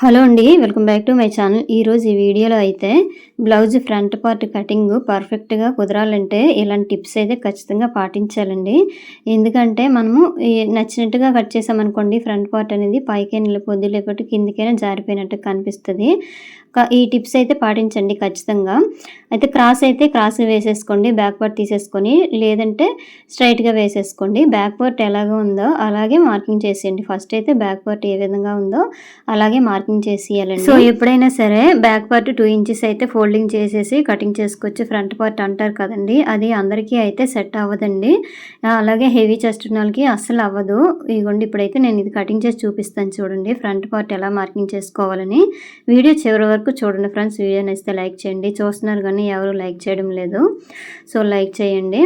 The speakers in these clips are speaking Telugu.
హలో అండి, welcome back to my channel. ఈరోజు ఈ వీడియోలో అయితే బ్లౌజ్ ఫ్రంట్ పార్ట్ కటింగ్ పర్ఫెక్ట్గా కుదరాలంటే ఇలాంటి టిప్స్ అయితే ఖచ్చితంగా పాటించాలండి. ఎందుకంటే మనము నచ్చినట్టుగా కట్ చేసామనుకోండి, ఫ్రంట్ పార్ట్ అనేది పైకే నిలిపోద్ది, లేకపోతే కిందికైనా జారిపోయినట్టు కనిపిస్తుంది. ఈ టిప్స్ అయితే పాటించండి ఖచ్చితంగా. అయితే క్రాస్ వేసేసుకోండి, బ్యాక్ పార్ట్ తీసేసుకొని, లేదంటే స్ట్రైట్గా వేసేసుకోండి. బ్యాక్ పార్ట్ ఎలాగ ఉందో అలాగే మార్కింగ్ చేసేయండి. ఫస్ట్ అయితే బ్యాక్ పార్ట్ ఏ విధంగా ఉందో అలాగే మార్కింగ్ చేసేయాలండి. సో ఎప్పుడైనా సరే బ్యాక్ పార్ట్ 2 ఇంచెస్ అయితే ఫోల్డింగ్ చేసేసి కటింగ్ చేసుకోవచ్చు. ఫ్రంట్ పార్ట్ అంటారు కదండి, అది అందరికీ అయితే సెట్ అవ్వదండి. అలాగే హెవీ చెస్ట్ ఉన్న వాళ్ళకి అస్సలు అవ్వదు. ఇదిగోండి, ఇప్పుడైతే నేను ఇది కటింగ్ చేసి చూపిస్తాను చూడండి, ఫ్రంట్ పార్ట్ ఎలా మార్కింగ్ చేసుకోవాలని. వీడియో చివరి వరకు చూడండి ఫ్రెండ్స్. వీడియో నచ్చితే లైక్ చేయండి. చూస్తున్నారు కానీ ఎవరు లైక్ చేయడం లేదు, సో లైక్ చేయండి.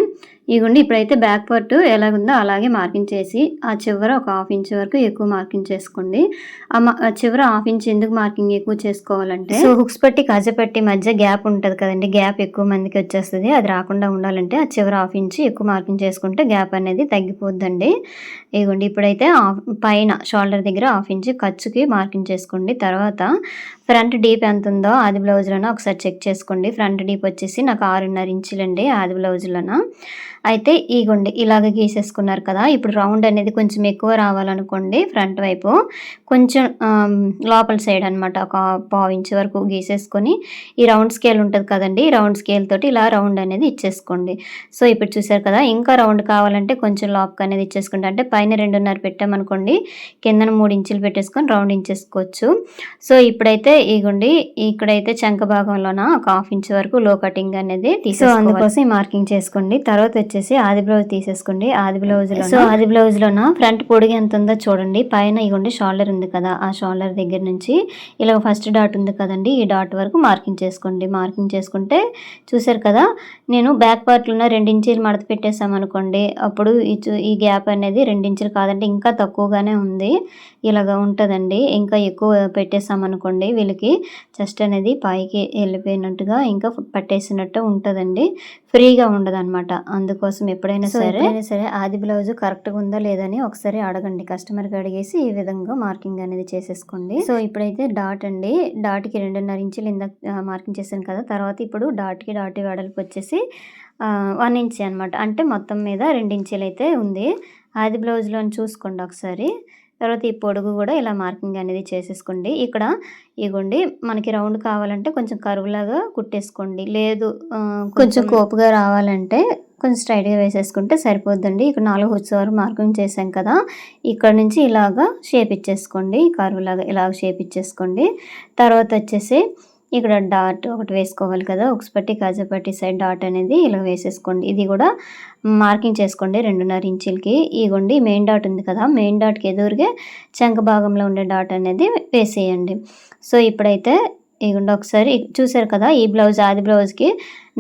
ఇదిగోండి, ఇప్పుడైతే బ్యాక్ పార్ట్ ఎలాగుందో అలాగే మార్కింగ్ చేసి ఆ చివర ఒక 1/2 ఇంచ్ వరకు ఎక్కువ మార్కింగ్ చేసుకోండి. చివర 1/2 ఇంచ్ ఎందుకు మార్కింగ్ ఎక్కువ చేసుకోవాలంటే, సో హుక్స్ పట్టి కజపట్టి మధ్య గ్యాప్ ఉంటుంది కదండి, గ్యాప్ ఎక్కువ మందికి వచ్చేస్తుంది. అది రాకుండా ఉండాలంటే ఆ చివర 1/2 ఇంచ్ ఎక్కువ మార్కింగ్ చేసుకుంటే గ్యాప్ అనేది తగ్గిపోద్దండి. ఇదిగోండి, ఇప్పుడైతే పైన షోల్డర్ దగ్గర 1/2 ఇంచ్ ఖర్చుకి మార్కింగ్ చేసుకోండి. తర్వాత ఫ్రంట్ డీప్ ఎంత ఉందో ఆది బ్లౌజ్లోన ఒకసారి చెక్ చేసుకోండి. ఫ్రంట్ డీప్ వచ్చేసి నాకు 6.5 ఇంచులండి ఆది బ్లౌజ్లోన. అయితే ఇగోండి, ఇలాగ గీసేసుకున్నారు కదా. ఇప్పుడు రౌండ్ అనేది కొంచెం ఎక్కువ రావాలనుకోండి, ఫ్రంట్ వైపు కొంచెం లోపల సైడ్ అనమాట ఒక 1/2 ఇంచ్ వరకు గీసేసుకొని, ఈ రౌండ్ స్కేల్ ఉంటుంది కదండి, ఈ రౌండ్ స్కేల్ తోటి ఇలా రౌండ్ అనేది ఇచ్చేసుకోండి. సో ఇప్పుడు చూసారు కదా, ఇంకా రౌండ్ కావాలంటే కొంచెం లోపక్ అనేది ఇచ్చేసుకోండి. అంటే పైన 2.5 పెట్టామనుకోండి, కిందన 3 ఇంచులు పెట్టేసుకొని రౌండ్ ఇచ్చేసుకోవచ్చు. సో ఇప్పుడైతే ఇగోండి, ఇక్కడైతే చంక భాగంలోన ఒక 1/2 ఇంచ్ వరకు లో కటింగ్ అనేది తీసుకోవాలి. అందుకోసం ఈ మార్కింగ్ చేసుకోండి. తర్వాత వచ్చేసి ఆది బ్లౌజ్ తీసేసుకోండి. ఆది బ్లౌజ్లోన ఫ్రంట్ పొడుగు ఎంత ఉందో చూడండి. పైన ఇగోండి షోల్డర్ ఉంది కదా, ఆ షోల్డర్ దగ్గర నుంచి ఇలా ఫస్ట్ డాట్ ఉంది కదండి, ఈ డాట్ వరకు మార్కింగ్ చేసుకోండి. మార్కింగ్ చేసుకుంటే చూసారు కదా, నేను బ్యాక్ పార్ట్లో 2 ఇంచీలు మడత పెట్టేసామనుకోండి, అప్పుడు ఈ గ్యాప్ అనేది 2 ఇంచులు కాదండి, ఇంకా తక్కువగానే ఉంది. ఇలాగ ఉంటుందండి. ఇంకా ఎక్కువ పెట్టేసామనుకోండి, వీళ్ళకి చెస్ట్ అనేది పైకి వెళ్ళిపోయినట్టుగా ఇంకా పట్టేసినట్టు ఉంటుందండి, ఫ్రీగా ఉండదు అనమాట. అందుకోసం ఎప్పుడైనా సరే ఆది బ్లౌజ్ కరెక్ట్గా ఉందా లేదని ఒకసారి అడగండి, కస్టమర్కి అడిగేసి ఈ విధంగా మార్కింగ్ అనేది చేసేసుకోండి. సో ఇప్పుడైతే డాట్ అండి, డాట్కి 2.5 ఇంచులు ఇందాక మార్కింగ్ చేశాను కదా. తర్వాత ఇప్పుడు డాట్కి వెడల్పు వచ్చేసి 1 ఇంచ్ అనమాట. అంటే మొత్తం మీద 2 ఇంచులు అయితే ఉంది. ఆది బ్లౌజ్లో చూసుకోండి ఒకసారి. తర్వాత ఈ పొడుగు కూడా ఇలా మార్కింగ్ అనేది చేసేసుకోండి. ఇక్కడ ఇగోండి, మనకి రౌండ్ కావాలంటే కొంచెం కరువులాగా కుట్టేసుకోండి, లేదు కొంచెం కోపుగా రావాలంటే కొంచెం స్ట్రైట్గా వేసేసుకుంటే సరిపోద్దండి. ఇక్కడ 4 హుక్స్ వరకు మార్కింగ్ చేసాం కదా, ఇక్కడ నుంచి ఇలాగా షేప్ ఇచ్చేసుకోండి, కరువులాగా ఇలాగ షేప్ ఇచ్చేసుకోండి. తర్వాత వచ్చేసి ఇక్కడ డాట్ ఒకటి వేసుకోవాలి కదా, ఉక్స్ పట్టి కాజాపట్టి సైడ్ డాట్ అనేది ఇలా వేసేసుకోండి. ఇది కూడా మార్కింగ్ చేసుకోండి 2.5 ఇంచులకి. ఇగోండి, మెయిన్ డాట్ ఉంది కదా, మెయిన్ డాట్కి ఎదురుగా చంక భాగంలో ఉండే డాట్ అనేది వేసేయండి. సో ఇప్పుడైతే ఇగోండి, ఒకసారి చూసారు కదా, ఈ బ్లౌజ్ ఆది బ్లౌజ్కి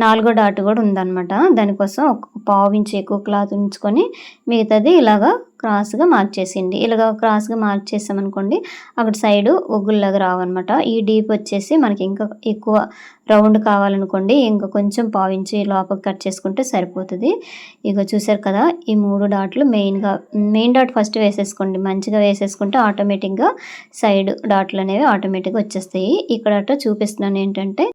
4వ డాట్ కూడా ఉందన్నమాట. దానికోసం ఒక 1/2 ఇంచ్ ఎక్కువ క్లాత్ ఉంచుకొని మిగతాది ఇలాగా క్రాస్గా మార్క్ చేసేయండి. ఇలాగ క్రాస్గా మార్క్ చేసామనుకోండి, అక్కడ సైడు ఒగ్గుల్లాగా రావన్నమాట. ఈ డీప్ వచ్చేసి మనకి ఇంకా ఎక్కువ రౌండ్ కావాలనుకోండి, ఇంకా కొంచెం 1/2 ఇంచ్ లోపలికి కట్ చేసుకుంటే సరిపోతుంది. ఇక చూసారు కదా, ఈ 3 డాట్లు మెయిన్ డాట్ ఫస్ట్ వేసేసుకోండి. మంచిగా వేసేసుకుంటే ఆటోమేటిక్గా సైడ్ డాట్లు అనేవి ఆటోమేటిక్గా వచ్చేస్తాయి. ఇక్కడ చూపిస్తున్నాను ఏంటంటే,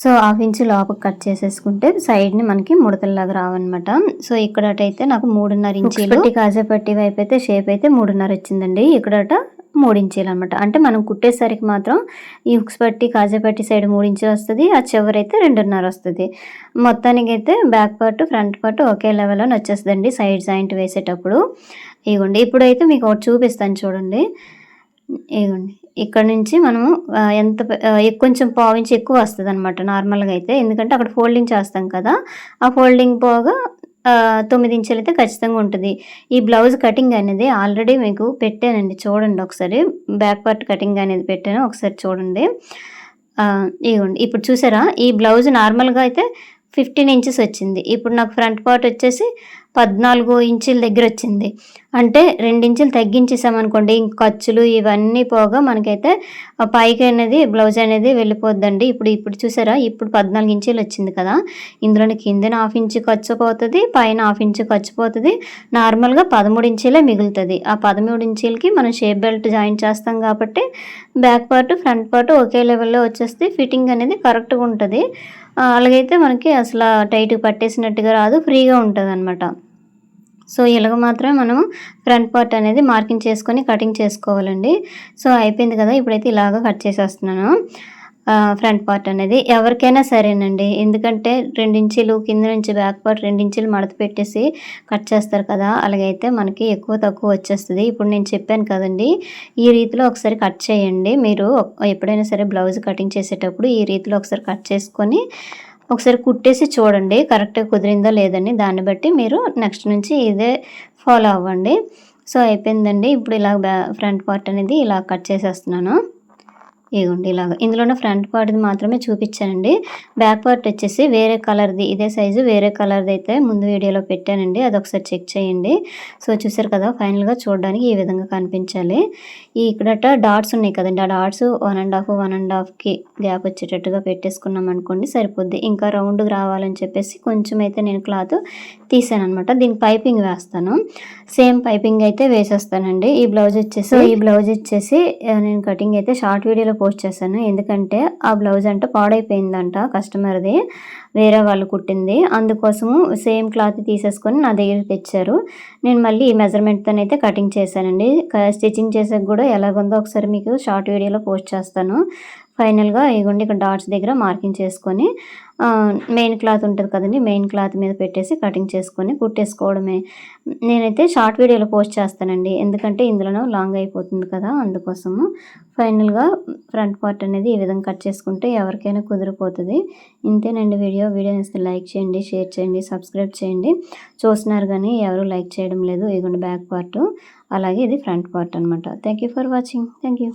సో 1/2 ఇంచ్ లోపల కట్ చేసేసుకుంటే సైడ్ని మనకి ముడతల్లాగా రావన్నమాట. సో ఇక్కడటైతే నాకు 3.5 ఇంచీలు కాజాపట్టి వైపు అయితే షేప్ అయితే 3.5 వచ్చిందండి. ఇక్కడట 3 ఇంచీలు అనమాట. అంటే మనం కుట్టేసరికి మాత్రం ఈ హుక్స్ పట్టి కాజాపట్టి సైడ్ 3 ఇంచులు వస్తుంది, ఆ చివరైతే 2.5 వస్తుంది. మొత్తానికి అయితే back part front part okay లెవెల్లో వచ్చేస్తుందండి సైడ్ జాయింట్ వేసేటప్పుడు. ఇగోండి, ఇప్పుడైతే మీకు ఒకటి చూపిస్తాను చూడండి. ఇగోండి, ఇక్కడ నుంచి మనము కొంచెం 1/2 ఇంచ్ ఎక్కువ వస్తుంది అనమాట నార్మల్గా అయితే, ఎందుకంటే అక్కడ ఫోల్డింగ్ చేస్తాం కదా, ఆ ఫోల్డింగ్ పోగా 9 ఇంచులు అయితే ఖచ్చితంగా ఉంటుంది. ఈ బ్లౌజ్ కటింగ్ అనేది ఆల్రెడీ మీకు పెట్టానండి, చూడండి ఒకసారి. బ్యాక్ పార్ట్ కటింగ్ అనేది పెట్టాను, ఒకసారి చూడండి. ఇవ్వండి, ఇప్పుడు చూసారా, ఈ బ్లౌజ్ నార్మల్గా అయితే 15 ఇంచెస్ వచ్చింది. ఇప్పుడు నాకు ఫ్రంట్ పార్ట్ వచ్చేసి 14 ఇంచుల దగ్గర వచ్చింది. అంటే 2 ఇంచులు తగ్గించేసామనుకోండి, ఇంక ఖర్చులు ఇవన్నీ పోగా మనకైతే పైకి అనేది బ్లౌజ్ అనేది వెళ్ళిపోద్దండి. ఇప్పుడు చూసారా, ఇప్పుడు 14 ఇంచులు వచ్చింది కదా, ఇందులోని కిందన హాఫ్ ఇంచు ఖర్చు పోతుంది, పైన హాఫ్ ఇంచు ఖర్చు పోతుంది. నార్మల్గా 13 ఇంచులే మిగులుతుంది. ఆ 13 ఇంచులకి మనం షేప్ బెల్ట్ జాయిన్ చేస్తాం కాబట్టి back part front part okay లెవెల్లో వచ్చేస్తే ఫిట్టింగ్ అనేది కరెక్ట్గా ఉంటుంది. అలాగైతే మనకి అసలు టైట్‌గా పట్టేసినట్టుగా రాదు, ఫ్రీగా ఉంటదనమాట. సో, ఇలాగ మాత్రమే మనము ఫ్రంట్ పార్ట్ అనేది మార్కింగ్ చేసుకొని కటింగ్ చేసుకోవాలండి. సో, అయిపోయింది కదా, ఇప్పుడైతే ఇలాగ కట్ చేసేస్తున్నాను ఫ్రంట్ పార్ట్ అనేది. ఎవరికైనా సరేనండి, ఎందుకంటే 2 ఇంచులు కింద నుంచి బ్యాక్ పార్ట్ 2 ఇంచులు మడత పెట్టేసి కట్ చేస్తారు కదా, అలాగైతే మనకి ఎక్కువ తక్కువ వచ్చేస్తుంది. ఇప్పుడు నేను చెప్పాను కదండి, ఈ రీతిలో ఒకసారి కట్ చేయండి. మీరు ఎప్పుడైనా సరే బ్లౌజ్ కటింగ్ చేసేటప్పుడు ఈ రీతిలో ఒకసారి కట్ చేసుకొని ఒకసారి కుట్టేసి చూడండి, కరెక్ట్‌గా కుదిరిందో లేదని. దాన్ని బట్టి మీరు నెక్స్ట్ నుంచి ఇదే ఫాలో అవ్వండి. సో, అయిపోయిందండి. ఇప్పుడు ఇలా ఫ్రంట్ పార్ట్ అనేది ఇలా కట్ చేసేస్తున్నాను. ఇదిగోండి ఇలాగ. ఇందులోనే ఫ్రంట్ పార్ట్‌ది మాత్రమే చూపిచ్చానండి. బ్యాక్ పార్ట్ వచ్చేసి వేరే కలర్‌ది, ఇదే సైజు వేరే కలర్‌ది అయితే ముందు వీడియోలో పెట్టానండి. అదొకసారి చెక్ చేయండి. సో, చూసారు కదా, ఫైనల్‌గా చూడడానికి ఈ విధంగా కనిపించాలి. ఇక్కడట డాట్స్ ఉన్నాయి కదండీ, ఆ డాట్స్ 1.5కి గ్యాప్ వచ్చేటట్టుగా పెట్టేసుకున్నామనుకోండి సరిపోద్ది. ఇంకా రౌండ్‌గా రావాలని చెప్పేసి కొంచెం అయితే నేను క్లాత్ తీసాననమాట. దీనికి పైపింగ్ వేస్తాను. సేమ్ పైపింగ్ అయితే వేసేస్తానండి. ఈ బ్లౌజ్ వచ్చేసి నేను కటింగ్ అయితే షార్ట్ వీడియోలో పోస్ట్ చేశాను. ఎందుకంటే ఆ బ్లౌజ్ అంటే పాడైపోయిందంట కస్టమర్‌ది, వేరే వాళ్ళు కుట్టింది. అందుకోసము సేమ్ క్లాత్ తీసేసుకొని నా దగ్గరికి తెచ్చారు. నేను మళ్ళీ ఈ మెజర్‌మెంట్‌తోనైతే కటింగ్ చేశానండి. స్టిచ్చింగ్ చేసాక కూడా ఎలాగుందో ఒకసారి మీకు షార్ట్ వీడియోలో పోస్ట్ చేస్తాను. ఫైనల్‌గా ఇగోండి ఇక్కడ డాట్స్ దగ్గర మార్కింగ్ చేసుకొని మెయిన్ క్లాత్ ఉంటుంది కదండీ, మెయిన్ క్లాత్ మీద పెట్టేసి కటింగ్ చేసుకొని కుట్టేసుకోవడమే. నేనైతే షార్ట్ వీడియోలో పోస్ట్ చేస్తానండి, ఎందుకంటే ఇందులోనూ లాంగ్ అయిపోతుంది కదా, అందుకోసము. ఫైనల్‌గా ఫ్రంట్ పార్ట్ అనేది ఈ విధంగా కట్ చేసుకుంటే ఎవరికైనా కుదిరిపోతుంది. ఇంతేనండి వీడియో. వీడియో నచ్చితే లైక్ చేయండి, షేర్ చేయండి, సబ్స్క్రైబ్ చేయండి. చూస్తున్నారు కానీ ఎవరు లైక్ చేయడం లేదు. ఇదిగోండి బ్యాక్ పార్ట్, అలాగే ఇది ఫ్రంట్ పార్ట్ అనమాట. Thank you for watching. Thank you.